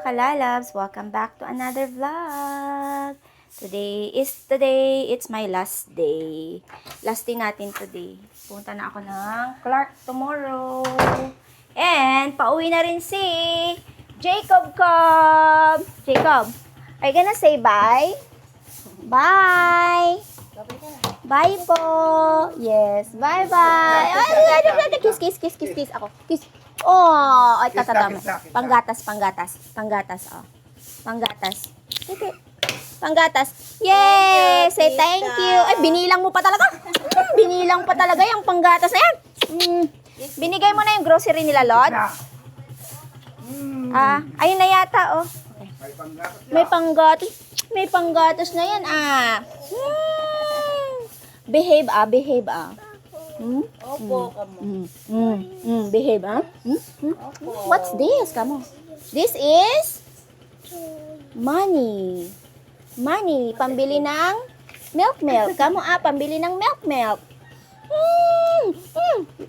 kalalabs, welcome back to another vlog. Today, it's my last day. Last day natin today. Punta na ako ng Clark tomorrow. And, pauwi na rin si Jacob Cobb. Jacob, are you gonna say bye? Bye! Bye po! Yes, bye-bye! Kiss, kiss, kiss, kiss, kiss. Ako, kiss. Oh, ay tatatama. Panggatas, panggatas. Panggatas, oh. Panggatas. Okay. Panggatas. Yay! Say thank you. Ay, binilang mo pa talaga. Binilang pa talaga yung panggatas na yan. Binigay mo na yung grocery nila, Lord. Ayun na yata, oh. Okay. May panggatas. May panggatas na yan, Behave, behave, Opo, kamo. Behave, What's this? Come on. This is money. Money. Pambili ng milk. Come on, pambili ng milk.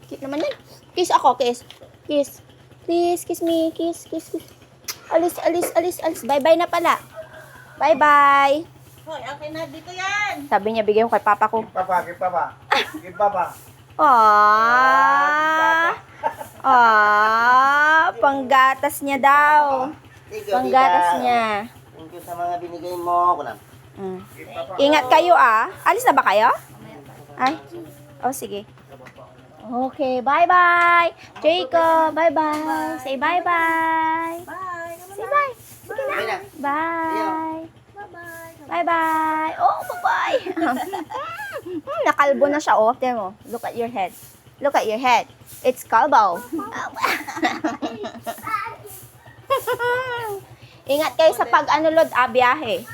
Cute naman yan. Kiss ako, kiss. Kiss. Please, kiss me. Kiss. Alis. Bye-bye na pala. Bye-bye. Hoy, akin na dito yan. Sabi niya, bigay ko kay papa ko. Give papa. Panggatas niya daw. Panggatas niya. Thank you sa mga binigay mo. Ingat kayo, Alis na ba kayo? Ay? Oh, sige. Okay, bye-bye. Jacob, bye-bye. Say bye-bye. Bye. Say bye. Sige na. Bye. Bye-bye. Oh, bye-bye. Nakalbo na siya, oh. Tignan mo. Look at your head. Look at your head. It's kalbo. Ingat kayo sa pag-anulod, biyahe.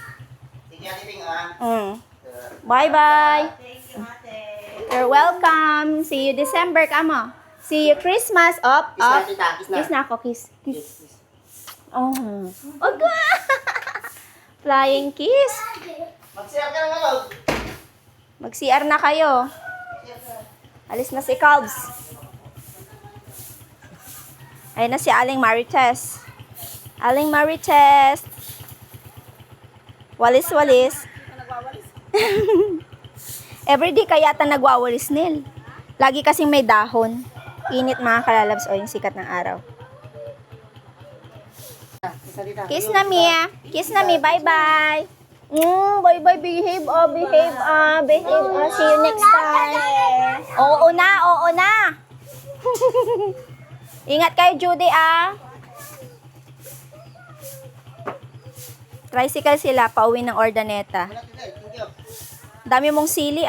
Bye-bye. You're welcome. See you December, kamo. See you Christmas. Up. Kiss na ako, kiss. Oh. Okay. Flying kiss. Mag-share ka na ngayon. Mag-CR na kayo. Alis na si Cubs. Ayun na si Aling Marites. Aling Marites. Walis. Everyday kaya yata nagwawalis nil. Lagi kasing may dahon. Init mga kalalabs o yung sikat ng araw. Kiss na Mia. Kiss na mi. Bye-bye. Bye-bye. Behave. Behave. See you next time. Oo na. Ingat kayo, Judy, Tricycle sila, pauwi ng Ordaneta. Dami mong sili,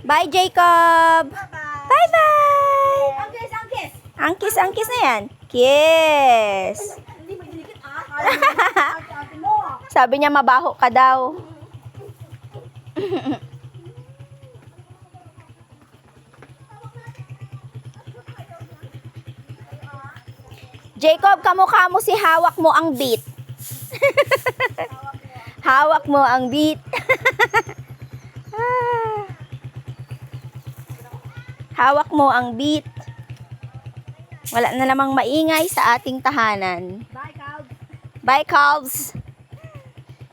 Bye, Jacob. Bye-bye. Angkis na yan. Kiss. Sabi niya mabaho ka daw. Jacob, kamukha mo si hawak mo ang beat. Hawak mo ang beat. Hawak mo ang beat. Wala na namang maingay sa ating tahanan. Bye, Cubs.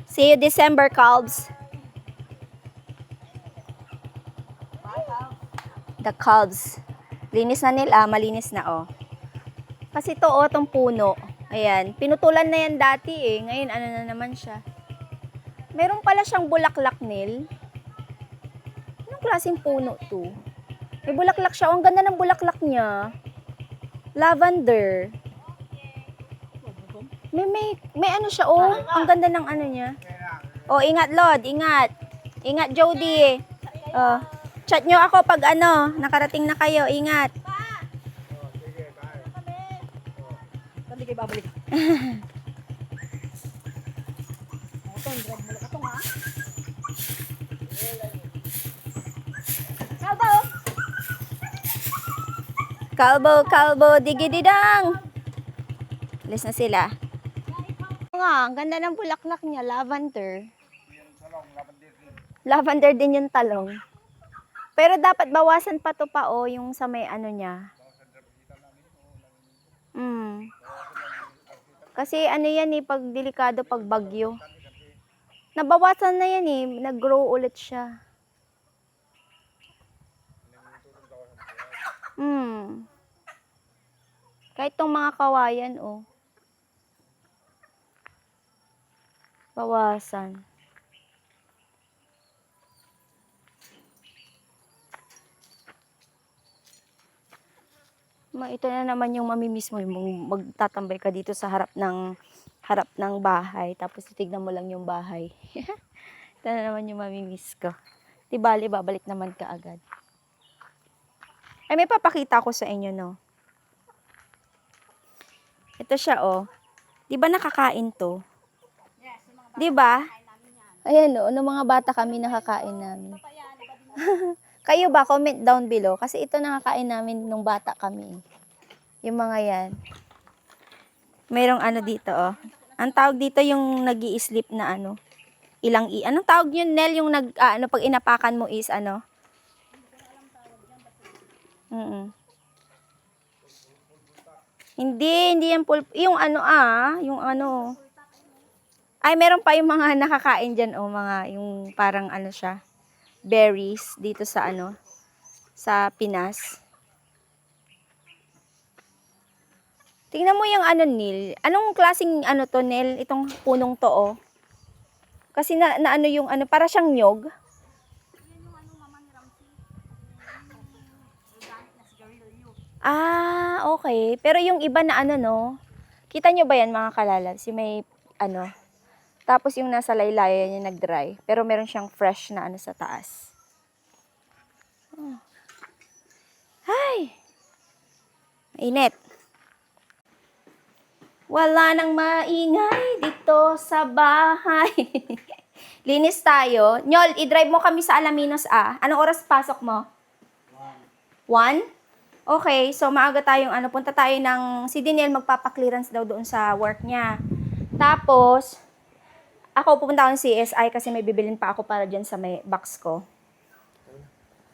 See you December, Cubs. The Cubs. Linis na nila, malinis na, oh. Kasi to, tong puno. Ayan, pinutulan na yan dati, Ngayon, ano na naman siya. Meron pala siyang bulaklak, Nil. Anong klaseng puno to? May bulaklak siya. Ang ganda ng bulaklak niya. Lavender. May ano siya, Ang ganda ng ano niya. Ingat, Lord. Ingat. Ingat, Jody. Chat nyo ako pag nakarating na kayo. Ingat. Hindi kayo babalik. Kalbo, digididang. Alis na sila. Ang ganda ng bulaklak niya, lavender. Lavender din yung talong. Pero dapat bawasan pa to pa oh, yung sa may ano niya. Kasi ano yan eh, pag delikado, pag bagyo. Nabawasan na yan eh, nag-grow ulit siya. Kahit tong mga kawayan oh. Bawasan. Ito na naman yung mamimiss mo, yung magtatambay ka dito sa harap ng bahay, tapos titignan mo lang yung bahay. Ito na naman yung mamimiss ko. Di bali, babalik naman ka agad. Ay, may papakita ko sa inyo, no? Ito siya, oh. Di ba nakakain to? Di ba? Ayan, oh, nung mga bata kami nakakain namin. Kayo ba? Comment down below. Kasi ito nakakain namin nung bata kami. Yung mga yan. Mayroong ano dito, oh. Ang tawag dito yung nag-i-sleep na ano. Anong tawag yun, Nel? Yung pag inapakan mo is ano? Hindi yan pulp. Yung ano. Ay, meron pa yung mga nakakain dyan, oh. Yung parang ano siya. Berries dito sa ano. Sa Pinas. Tingnan mo yung ano, Nil. Anong klaseng ano to, Nil? Itong punong to, oh. Kasi na ano yung ano, para siyang nyog. Ah, okay. Pero yung iba na ano, no? Kita nyo ba yan, mga kalalabs? Yung may ano. Tapos yung nasa laylayan yung nag-dry. Pero meron siyang fresh na ano sa taas. Oh. Hay! Mainit. Wala nang maingay dito sa bahay. Linis tayo. Nyol, i-drive mo kami sa Alaminos, ah. Anong oras pasok mo? 1? Okay, so maaga tayong ano, punta tayo ng, si Daniel magpapa-clearance daw doon sa work niya. Tapos, ako pupunta ako ng CSI kasi may bibilin pa ako para dyan sa may box ko.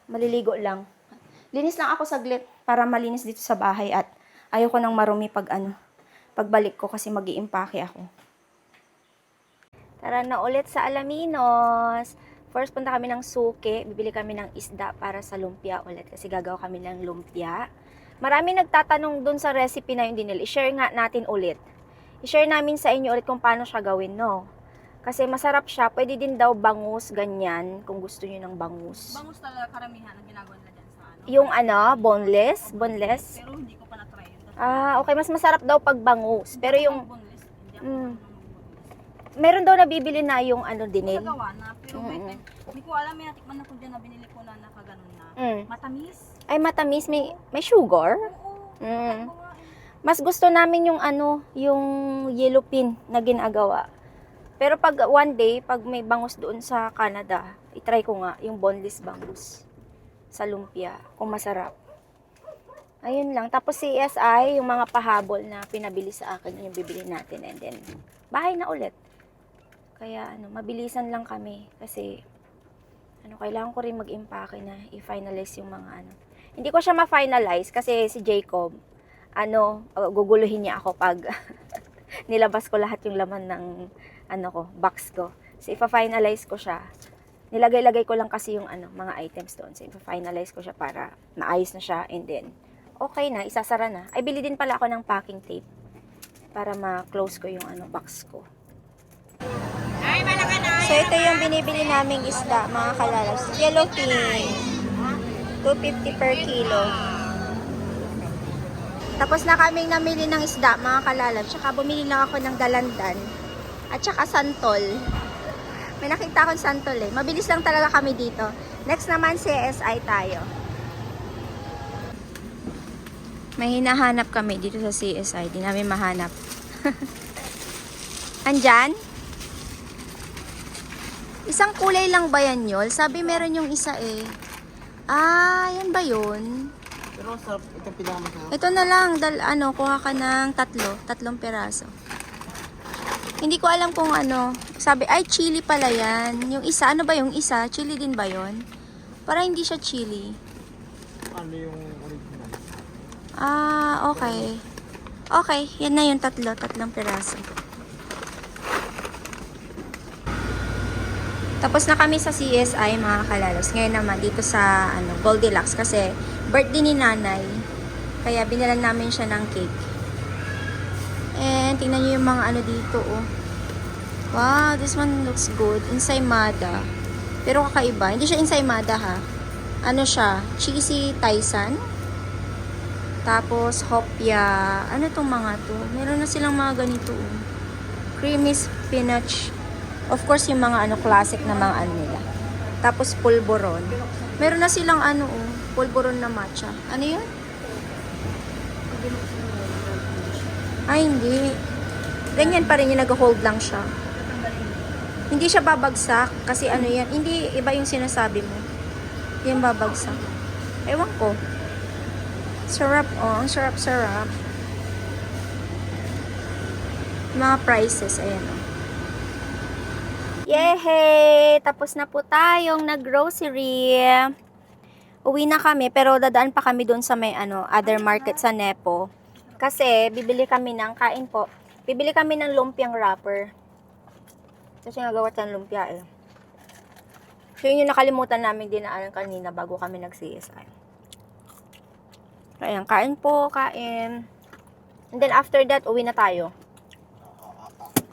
Maliligo lang. Linis lang ako saglit para malinis dito sa bahay at ayoko nang marumi pagbalik ko kasi mag-iimpake ako. Tara na ulit sa Alaminos. First, punta kami ng suke. Bibili kami ng isda para sa lumpia ulit kasi gagawa kami ng lumpia. Marami nagtatanong dun sa recipe na yun din nila. I-share nga natin ulit. I-share namin sa inyo ulit kung paano siya gawin, no? Kasi masarap siya. Pwede din daw bangus, ganyan, kung gusto niyo ng bangus. Bangus talaga karamihan ang ginagawa nila dyan sa ano. Yung ano, boneless. Pero hindi ko pa na-try yun. Ah, okay. Mas masarap daw pag bangus. Pero yung, Boneless, hindi ako meron daw nabibili na yung ano din eh. gawa na, pero may time, hindi ko alam, may natikman ako dyan na binili ko na nakaganon na. Matamis. Ay, matamis. May sugar? Oo. Mas gusto namin yung ano, yung yellow pin na ginagawa. Pero pag one day, pag may bangus doon sa Canada, itry ko nga yung boneless bangus sa lumpia, kung masarap. Ayun lang. Tapos CSI, yung mga pahabol na pinabili sa akin, yung bibili natin. And then, bahay na ulit. Kaya, mabilisan lang kami. Kasi, kailangan ko rin mag-impake na i-finalize yung mga Hindi ko siya ma-finalize kasi si Jacob, guguluhin niya ako pag nilabas ko lahat yung laman ng, box ko. So, ipa-finalize ko siya. Nilagay-lagay ko lang kasi yung, mga items doon. So, ipa-finalize ko siya para maayos na siya. And then, okay na, isasara na. Ay, bili din pala ako ng packing tape para ma-close ko yung box ko. So, ito yung binibili naming isda, mga kalalas. Yellowfin. 250 per kilo. Tapos na kaming namili ng isda, mga kalalas. Tsaka bumili lang ako ng dalandan. At tsaka santol. May nakita akong santol eh. Mabilis lang talaga kami dito. Next naman, CSI tayo. May hinahanap kami dito sa CSI. Di namin mahanap. Andyan? Isang kulay lang ba yan, Yol? Sabi meron yung isa eh. Ah, yan ba yun? Pero sarap, itong pinakamasarap. Ito na lang. Kuha ka ng tatlong piraso. Hindi ko alam kung Sabi, ay, chili pala yan. Yung isa, ano ba yung isa? Chili din ba yun? Para hindi siya chili. Ano yung original? Ah, okay. Okay, yan na yung tatlong piraso. Tapos na kami sa CSI mga kalalos. Ngayon naman dito sa Goldilocks kasi birthday ni nanay. Kaya binalan namin siya ng cake. And tingnan niyo yung mga ano dito oh. Wow, this one looks good. Ensaymada. Pero kakaiba. Hindi siya ensaymada ha. Ano siya? Cheesy Thaisan. Tapos hopya. Ano tong mga to? Meron na silang mga ganito oh. Creamy spinach. Of course, yung mga classic na mga nila. Tapos, pulboron. Meron na silang pulboron na matcha. Ano yun? Ay, hindi. Ganyan pa rin yung nag-hold lang siya. Hindi siya babagsak. Kasi yan. Hindi, iba yung sinasabi mo. Yung babagsak. Ewan ko. Sarap, oh. Ang sarap-sarap. Mga prices, ayan, oh. Yehey! Tapos na po tayong nag-grocery. Uwi na kami, pero dadaan pa kami doon sa may other market sa Nepo. Kasi, bibili kami ng kain po. Bibili kami ng lumpiang wrapper. Kasi nagawa tayong lumpia eh. So, yun yung nakalimutan namin dinaanan kanina bago kami nag-CSI. Ayan, kain po, kain. And then after that, uwi na tayo.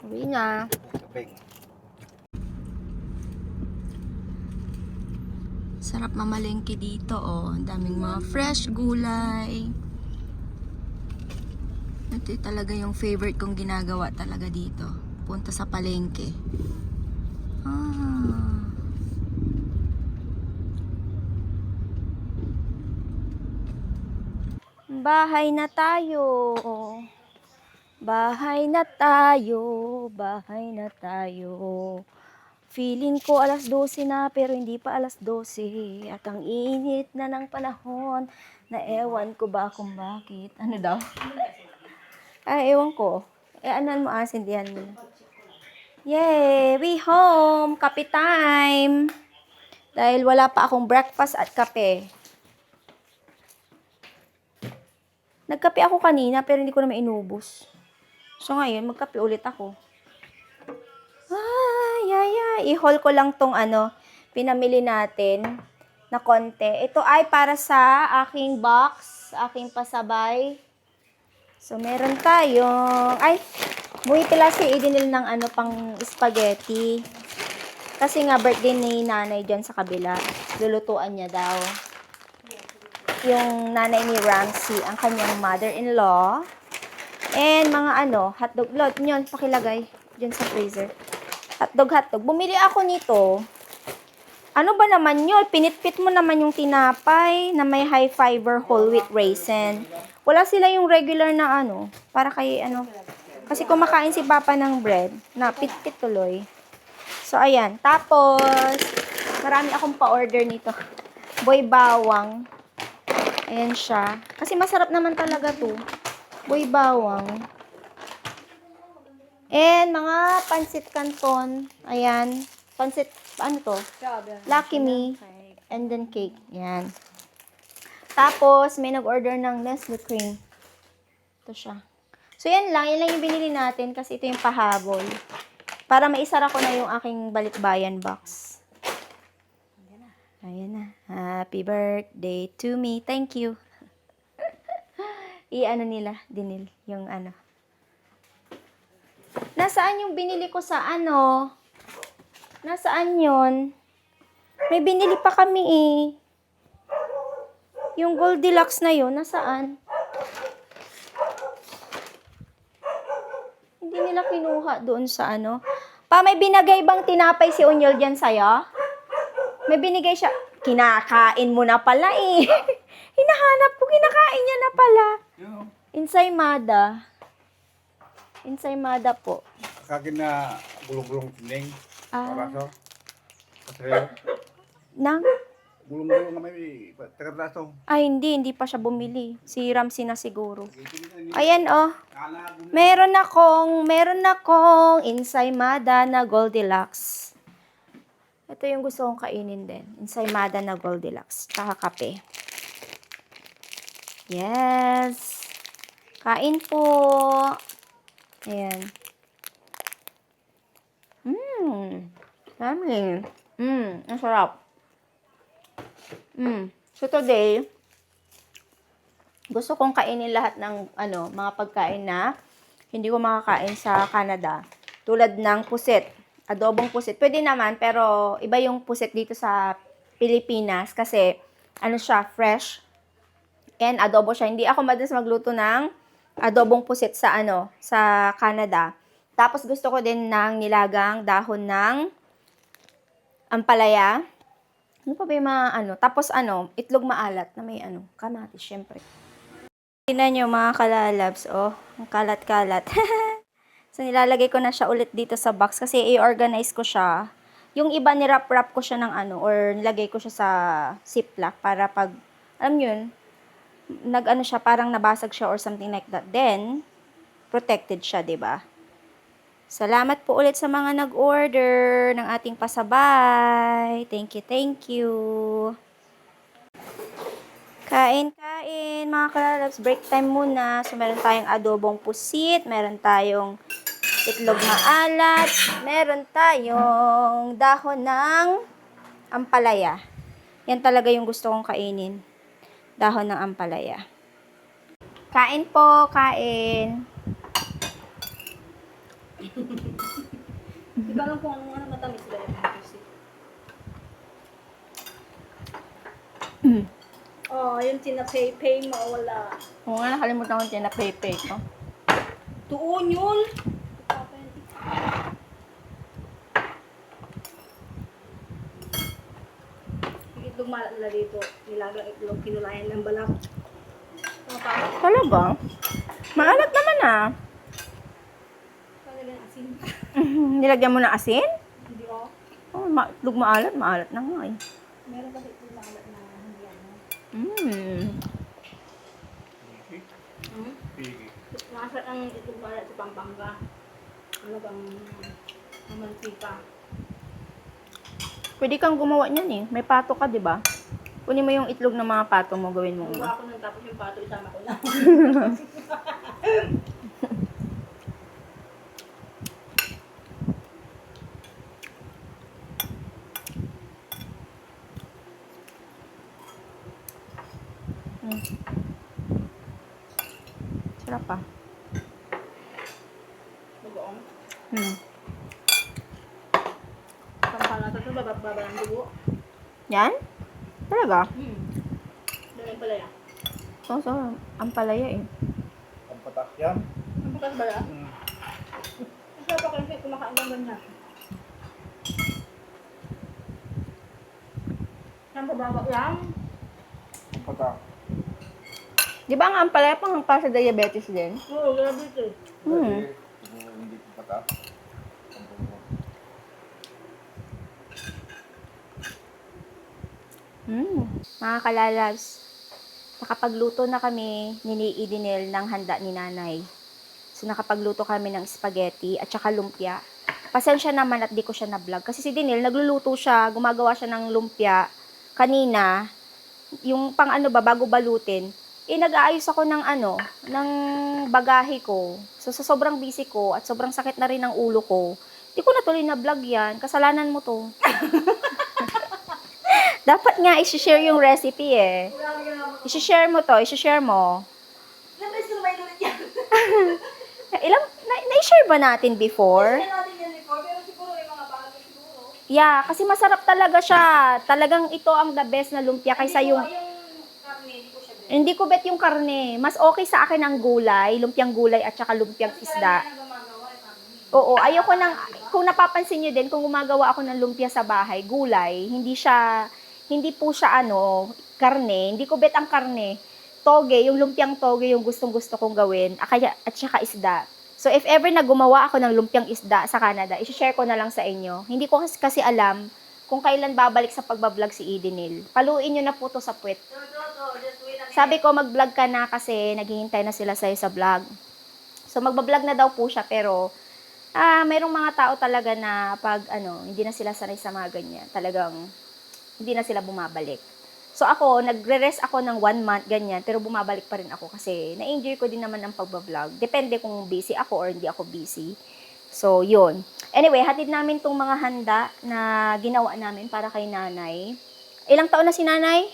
Uwi na. Sarap mamalengke dito, oh. Ang daming mga fresh gulay. Ito talaga yung favorite kong ginagawa talaga dito. Punta sa palengke. Ah. Bahay na tayo. Bahay na tayo. Bahay na tayo. Feeling ko alas 12 na pero hindi pa alas 12 at ang init na ng panahon na ewan ko ba kung bakit. Ano daw? Ay, ewan ko. Anan mo sindihan mo na. Yay! We home! Kape time! Dahil wala pa akong breakfast at kape. Nagkape ako kanina pero hindi ko na mainubos. So ngayon, magkape ulit ako. I-haul ko lang tong pinamili natin na konti. Ito ay para sa aking box, aking pasabay. So, meron tayong, buhay pala si Edinil ng pang spaghetti. Kasi nga, birthday ni nanay dyan sa kabila. Lulutuan niya daw. Yung nanay ni Ramsey, ang kanyang mother-in-law. And mga hotdog. Lot, yun, pakilagay dyan sa freezer. Hotdog. Bumili ako nito. Ano ba naman yun? Pinitpit mo naman yung tinapay na may high fiber whole wheat raisin. Wala sila yung regular na para kay Kasi kumakain si Papa ng bread na pitpit tuloy. So, ayan. Tapos, marami akong pa-order nito. Boy bawang. Ayan siya. Kasi masarap naman talaga to. Boy bawang. And mga pansit canton. Ayan. Pansit, ano to? Lucky Me. And then cake. Ayan. Tapos, may nag-order ng Nestle cream. Ito siya. So, yan lang. Yan lang yung binili natin kasi ito yung pahabol. Para maisara ko na yung aking balikbayan box. Ayan na. Happy birthday to me. Thank you. Nila, dinil. Yung Nasaan yung binili ko sa Nasaan yun? May binili pa kami eh. Yung Goldilocks na yun, nasaan? Hindi nila kinuha doon sa Pa, may binigay bang tinapay si Unyol dyan sa'yo? May binigay siya. Kinakain mo na pala eh. Hinahanap ko, kinakain niya na pala. Ensaymada. Ensaymada po. Kakin na gulong-gulong tining. Paraso. Kasreyo. Nang? Gulong-gulong na may taga-raso. Ay, hindi pa siya bumili. Si Ramsey na siguro. Ayan, oh. Meron akong ensaymada na Goldilocks. Ito yung gusto kong kainin din. Ensaymada na Goldilocks. Tsaka kape. Yes! Kain po! Ayan. Yummy. Ang sarap. So today, gusto kong kainin lahat ng mga pagkain na hindi ko makakain sa Canada. Tulad ng pusit, adobong pusit. Pwede naman, pero iba yung pusit dito sa Pilipinas kasi siya, fresh. And adobo siya. Hindi ako madalas magluto ng adobong pusit sa sa Canada. Tapos gusto ko din ng nilagang dahon ng ampalaya. Ano pa ba yung mga Tapos itlog maalat na may kamatis, syempre. Tingnan nyo mga kalalabs, ang kalat-kalat. So, nilalagay ko na siya ulit dito sa box kasi i-organize ko siya. Yung iba, nirap-wrap ko siya ng or nilagay ko siya sa ziplock para pag, alam yun, siya, parang nabasag siya or something like that. Then, protected siya, 'di ba? Salamat po ulit sa mga nag-order ng ating pasabay. Thank you, thank you. Kain, mga kalalabs. Break time muna. So, meron tayong adobong pusit, meron tayong itlog maalat, meron tayong dahon ng ampalaya. Yan talaga yung gusto kong kainin. Dahon ng ampalaya. Kain po, kain. Hindi ko alam kung ano matamis ba yung pusit. Yung tinapay-pay mawala. Oo nga, nakalimutan ko yung tinapay-pay ko. Tuon yun! Yung itlog malat nila dito. Nilagang itlog, kinulayan ng balak. Talaga? Maalat naman Talagang asin. Nilagyan mo ng asin? Hindi ako. Itlog maalat, maalat na nga eh. Meron kasi itlog malat na hindi ano. Pigi. Nasa ang itlog malat sa Pampanga. Ano bang mamantika. Pwede kang gumawa niyan eh. May pato ka, di ba? Kunin mo yung itlog ng mga pato mo, gawin mo. Gumawa ako nun tapos yung pato isama ko na. Sarap pa. Bagoong. Pampanga ito, bababa ng dugo. Yan? Talaga? Dahil pala yan. So, ang palaya eh. Ang patak yan. Ang bukas ba yan? Masarap ako yung kumakain ng ganyan. Ang bababa yan. Ang patak. Di ba ang ampalaya pang pa sa diabetes din? Oo, grabe ito eh. Kasi, hindi ko patak. Mga kalalabs, nakapagluto na kami ni Idinel ng handa ni nanay. So, nakapagluto kami ng spaghetti at saka lumpia. Pasensya naman at di ko siya na-vlog. Kasi si Dinel, nagluluto siya, gumagawa siya ng lumpia kanina. Yung pang bago balutin. Nag-aayos ako ng ng bagahe ko. So, sa sobrang busy ko at sobrang sakit na rin ng ulo ko, di ko natuloy na vlog yan. Kasalanan mo to. Dapat nga i-share yung recipe eh. I-share mo to, i-share mo. Ilang beses ko may nulit yan? Na-share ba natin before? Hindi natin yan before, pero siguro may mga bago siguro. Yeah, kasi masarap talaga siya. Talagang ito ang the best na lumpia kaysa yung... Yung karne, hindi ko siya bet. Hindi ko bet yung karne. Mas okay sa akin ang gulay, lumpiang gulay at saka lumpiang isda. Oo, ayoko nang... Kung napapansin nyo din, kung gumagawa ako ng lumpia sa bahay, gulay, hindi po siya karne. Hindi ko bet ang karne. Toge, yung lumpiang toge yung gustong-gusto kong gawin. At saka isda. So, if ever na gumawa ako ng lumpiang isda sa Canada, i-share ko na lang sa inyo. Hindi ko kasi alam kung kailan babalik sa pagbablog si Idinil. Paluin nyo na po to sa puwet. Sabi ko, mag-vlog ka na kasi naghihintay na sila sa'yo sa vlog. So, magbablog na daw po siya, pero mayroong mga tao talaga na pag hindi na sila sanay sa mga ganyan, talagang hindi na sila bumabalik. So ako, nagre-rest ako ng 1 month, ganyan, pero bumabalik pa rin ako kasi na-enjoy ko din naman ang pagbablog. Depende kung busy ako or hindi ako busy. So, yun. Anyway, hatid namin tong mga handa na ginawa namin para kay nanay. Ilang taon na si nanay?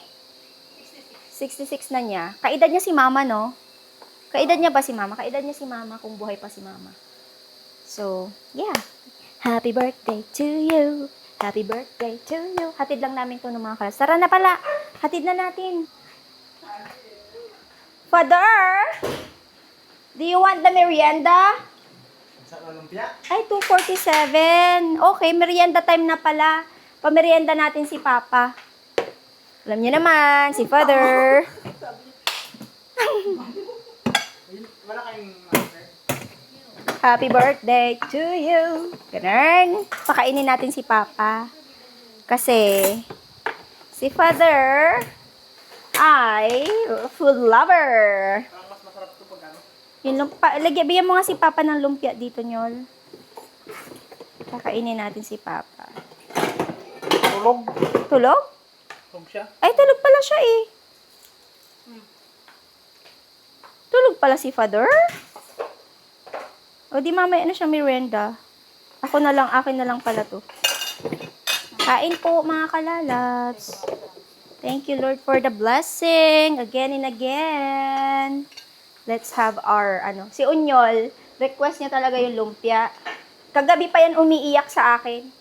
66 na niya. Kaedad niya si mama, no? Kaedad niya ba si mama? Kaedad niya si mama kung buhay pa si mama. So, yeah. Happy birthday to you. Happy birthday to you. Hatid lang namin to ng mga kalas. Tara na pala. Hatid na natin. Father! Do you want the merienda? Sa lumpia? Ay, 2:47. Okay, merienda time na pala. Pamerienda natin si Papa. Alam niyo naman, si Father. Wala kayong Happy birthday to you. Ganun. Pakainin natin si Papa. Kasi, si Father ay food lover. Parang mas masarap ito pag ano. Yung lumpia, bigyan mo nga si Papa ng lumpia dito, Nyol. Pakainin natin si Papa. Tulog. Tulog? Tulog siya. Ay, tulog pala siya eh. Tulog pala si Father? O di mamaya na siya merienda. Ako na lang, akin na lang pala to. Kain po mga kalalabs. Thank you Lord for the blessing. Again and again. Let's have our, si Unyol, request niya talaga yung lumpia. Kagabi pa yan umiiyak sa akin.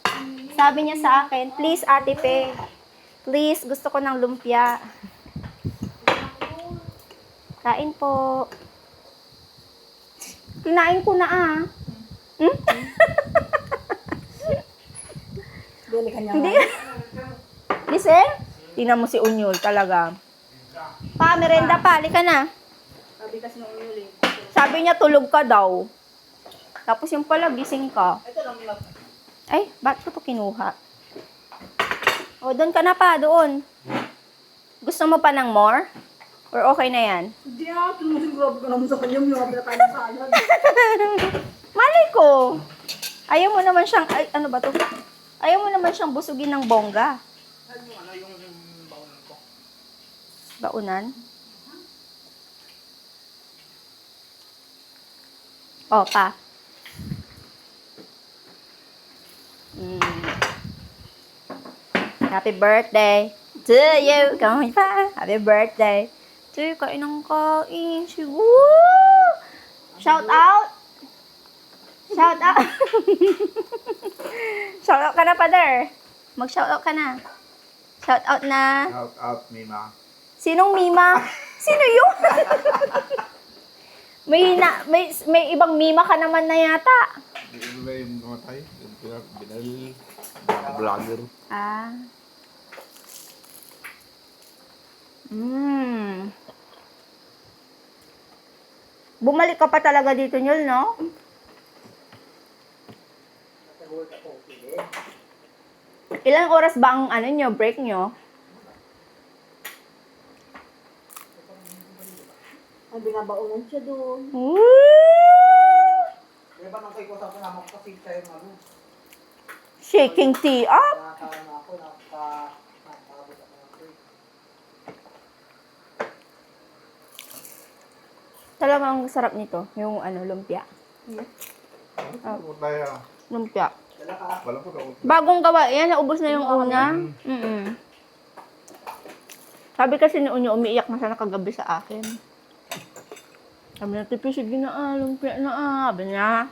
Sabi niya sa akin, please Ate Pe, please, gusto ko ng lumpia. Kain po. Kinain ko na Hmm? Bili ka niya. Hindi. Gising? Tingnan mo si Unyol talaga. Pa, merenda pa. Halika na. Sabi kasi nung Yuli. Sabi niya tulog ka daw. Tapos yung pala, gising ka. Ito lang lang. Ay, bakit ko to kinuha? O, doon ka na pa, doon. Gusto mo pa ng more? Or okay na yan? Hindi tumusin grabe ka naman sa kanya. May mga pinakain sa salad. Malay ko. Ayaw mo naman siyang, ano ba to? Ayaw mo naman siyang busugin ng bongga. Yung baunan ko. Baunan? O, pa. Happy birthday to you. Kami pa. Happy birthday. Tuy, kain ng kain. Woo! Shout out. Shout out. Shout out ka na, Father. Mag-shout out ka na. Shout out na. Shout out, Mima. Sinong Mima? Sino yun? may ibang Mima ka naman na yata. Ano ba yung namatay? Yung binal. Vlogger. Ah. Bumalik ka pa talaga dito, Nyol, no? Ilang oras ba ang break nyo? Ang binabaunan siya doon. Woo! Di ba nang kay ko sa panamok kasi siya yung ano, Shaking tea up. nakakaano ako, nakakabot ako ng trip. Talagang sarap nito, yung lumpia. Ano tayo? Lumpia. Dala ka. Wala po daw. Bagong gawa, yan, naubos na yung una. Sabi kasi ni Unyo, umiiyak na siya kagabi sa akin. Sabi niya, Tipi, sige na lumpia na Sabi niya.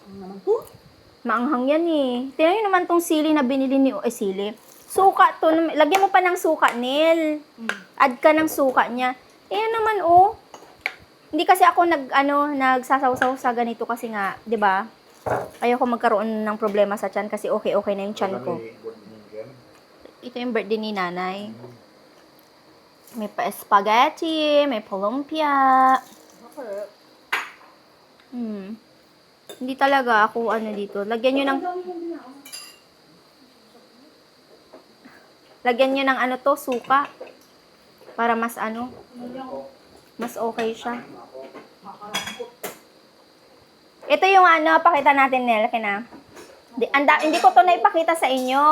Ang naman to. Maanghang yan eh. Tingnan nyo naman tong sili na binili ni sili. Suka to. Lagyan mo pa ng suka, Nel. Add ka ng suka niya. Ayan naman, oh. Hindi kasi ako nagsasaw-saw sa ganito kasi nga, 'di ba? Ayoko magkaroon ng problema sa tiyan kasi okay na yung tiyan ko. Ito yung birthday ni nanay. May pa spaghetti, may palumpia. Okay. Hindi talaga ako dito. Lagyan nyo ng to, suka. Para mas Mas okay siya. Ito yung ano, pakita natin nila kina. Hindi ko to naipakita sa inyo.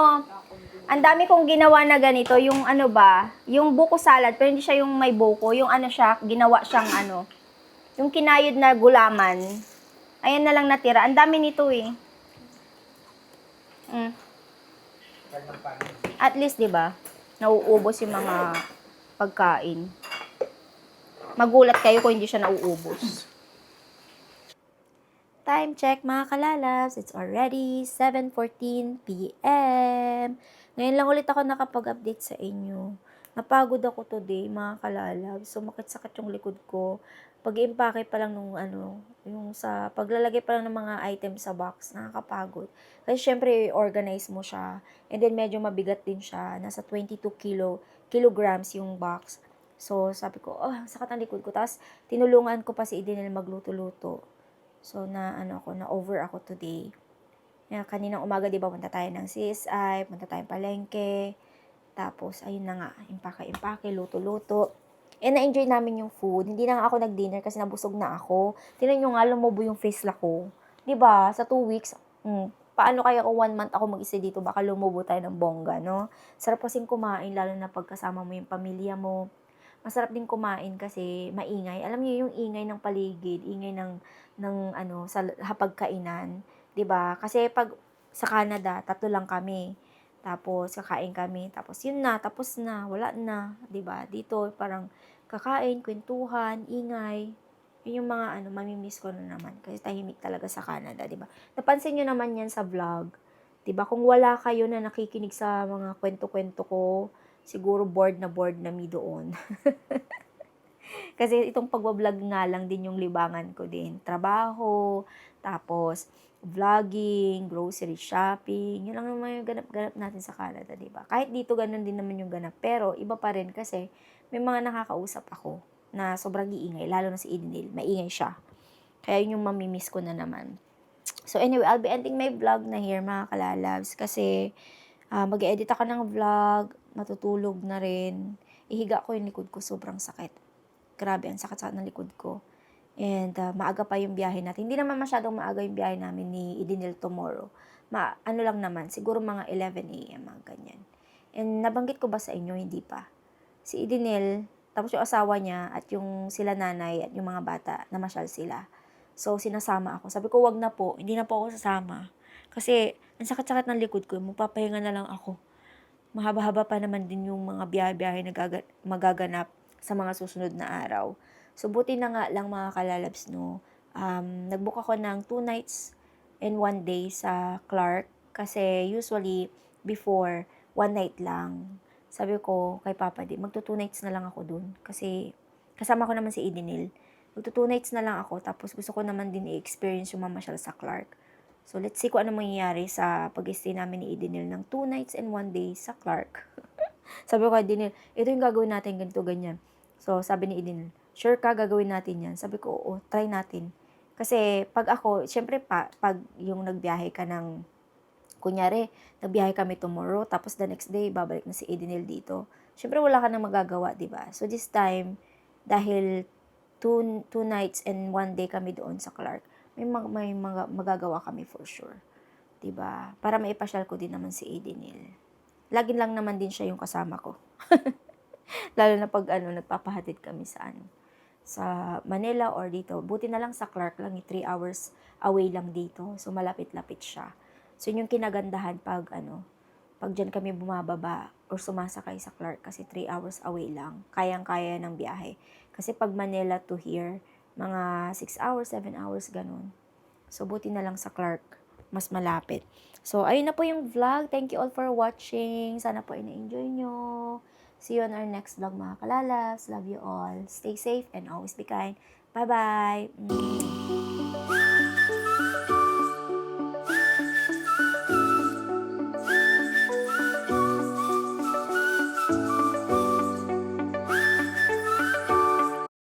Ang dami kong ginawa na ganito, yung ano ba, yung buko salad, pero hindi siya yung may buko, yung ano siya, ginawa siyang ano, yung kinayod na gulaman. Ayan na lang natira. Ang dami nito eh. At least, 'di ba? Nauubos yung mga pagkain. Magulat kayo kung hindi siya nauubos. Time check mga kalalabs. It's already 7:14 p.m. Ngayon lang ulit ako nakapag-update sa inyo. Napagod ako today mga kalalabs. Sumakit-sakit yung likod ko. Pag-impake pa lang nung ano, yung sa paglalagay pa lang ng mga item sa box, nakakapagod. Kasi syempre, organize mo siya. And then medyo mabigat din siya. Nasa 22 kilograms yung box. So, sabi ko, sakit ang likod ko. Tapos, tinulungan ko pa si Idinel magluto-luto. So, na-over ako today. Kaninang umaga, di ba, punta tayo ng CSI, punta tayong palengke. Tapos, ayun na nga, impake-impake, luto-luto. Na-enjoy namin yung food. Hindi na nga ako nag-dinner kasi nabusog na ako. Tingnan nyo nga, lumubo yung face ko. Di ba, sa 2 weeks, paano kaya kung 1 month ako mag-isa dito, baka lumubo tayo ng bongga, no? Sarap kasing kumain, lalo na pagkasama mo yung pamilya mo. Masarap din kumain kasi maingay. Alam niyo yung ingay ng paligid, ingay ng sa hapagkainan. 'Di ba? Kasi pag sa Canada, 3 lang kami. Tapos kakain kami, tapos yun na, tapos na, wala na, 'di ba? Dito parang kakain, kwentuhan, ingay. Yun yung mga mamimiss ko na naman kasi tahimik talaga sa Canada, 'di ba? Napansin niyo naman 'yan sa vlog. 'Di ba? Kung wala kayo na nakikinig sa mga kwento-kwento ko, siguro bored na mi doon. Kasi itong pagbablog nga lang din yung libangan ko din. Trabaho, tapos vlogging, grocery shopping. Yun lang naman yung ganap-ganap natin sa Canada, di ba? Kahit dito ganun din naman yung ganap. Pero iba pa rin kasi may mga nakakausap ako na sobrang iingay. Lalo na si Idinil. Maingay siya. Kaya yun yung mamimiss ko na naman. So anyway, I'll be ending my vlog na here mga kalalabs. Kasi mag-edit ako ng vlog. Matutulog na rin. Ihiga ko yung likod ko. Sobrang sakit. Grabe, ang sakit-sakit ng likod ko. And maaga pa yung biyahe natin. Hindi naman masyadong maaga yung biyahe namin ni Idinil tomorrow. Ano lang naman, siguro mga 11 a.m. mga ganyan. And nabanggit ko ba sa inyo? Hindi pa. Si Idinil, tapos yung asawa niya at yung sila nanay at yung mga bata, namasyal sila. So, sinasama ako. Sabi ko, wag na po. Hindi na po ako sasama. Kasi, ang sakit-sakit ng likod ko. Magpapahinga na lang ako. Mahaba-haba pa naman din yung mga biyahe-biyahe na magaganap sa mga susunod na araw. So, buti na nga lang mga kalalabs, no. Nagbook ako ng 2 nights and 1 day sa Clark. Kasi usually, before, 1 night lang. Sabi ko kay Papa di, magto 2 nights na lang ako dun. Kasi, kasama ko naman si Idinil. Magto 2 nights na lang ako. Tapos, gusto ko naman din i-experience yung mamasyal sa Clark. So, let's see kung ano mangyayari sa pag-stay namin ni Idinil ng 2 nights and 1 day sa Clark. Sabi ko kay Idinil, ito yung gagawin natin, ganito, ganyan. So, sabi ni Idinil, sure ka gagawin natin yan? Sabi ko, oo, try natin. Kasi, pag ako, syempre pag yung nagbiyahe ka ng, kunyari, nagbiyahe kami tomorrow, tapos the next day, babalik na si Idinil dito. Syempre, wala ka nang magagawa, di ba? So, this time, dahil 2 nights and 1 day kami doon sa Clark, may magagawa kami for sure. Di ba? Para maipasyal ko din naman si Idinil. Lagi lang naman din siya yung kasama ko. Lalo na pag nagpapahatid kami sa Manila or dito. Buti na lang sa Clark lang, 3 hours away lang dito. So, malapit-lapit siya. So, yun yung kinagandahan pag dyan kami bumababa or sumasakay sa Clark kasi 3 hours away lang. Kayang-kaya ng biyahe. Kasi pag Manila to here, mga 6 hours, 7 hours, ganun. So, buti na lang sa Clark, mas malapit. So, ayun na po yung vlog. Thank you all for watching. Sana po ina-enjoy nyo. See you on our next vlog mga kalalabs. Love you all. Stay safe and always be kind. Bye-bye.